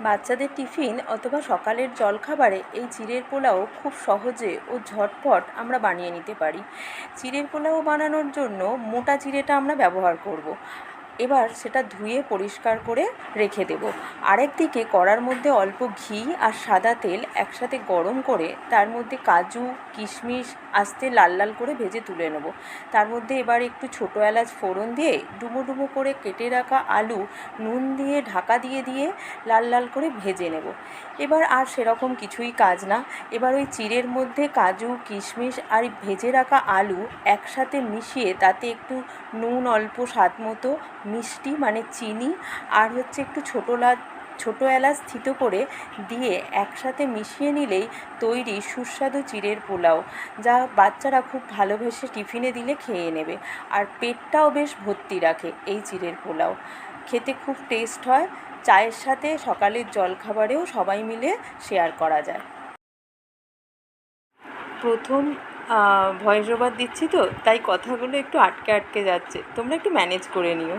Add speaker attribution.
Speaker 1: বাচ্চাদের টিফিন অথবা সকালের জলখাবারে এই চিড়ের পোলাও খুব সহজে ও ঝটপট আমরা বানিয়ে নিতে পারি। চিড়ের পোলাও বানানোর জন্য মোটা চিড়েটা আমরা ব্যবহার করব। এবার সেটা ধুয়ে পরিষ্কার করে রেখে দেব। আরেকদিকে কড়ার মধ্যে অল্প ঘি আর সাদা তেল একসাথে গরম করে তার মধ্যে কাজু কিশমিশ আস্তে লাল লাল করে ভেজে তুলে নেব। তার মধ্যে এবার একটু ছোটো এলাচ ফোড়ন দিয়ে ডুমো ডুমো করে কেটে রাখা আলু নুন দিয়ে ঢাকা দিয়ে দিয়ে লাল লাল করে ভেজে নেব। এবার আর সেরকম কিছুই কাজ না। এবার ওই চিড়ের মধ্যে কাজু কিশমিশ আর ভেজে রাখা আলু একসাথে মিশিয়ে তাতে একটু নুন অল্প স্বাদ মতো, মিষ্টি মানে চিনি আর হচ্ছে একটু ছোটো এলাচ থিতো করে দিয়ে একসাথে মিশিয়ে নিলেই তৈরি সুস্বাদু চিড়ের পোলাও, যা বাচ্চারা খুব ভালোবেসে টিফিনে দিলে খেয়ে নেবে। আর পেটটাও বেশ ভর্তি রাখে এই চিড়ের পোলাও। খেতে খুব টেস্ট হয়। চায়ের সাথে সকালের জলখাবারেও সবাই মিলে শেয়ার করা যায়। প্রথম ভয়েস ওভার দিচ্ছি তো, তাই কথাগুলো একটু আটকে আটকে যাচ্ছে, তোমরা একটু ম্যানেজ করে নিও।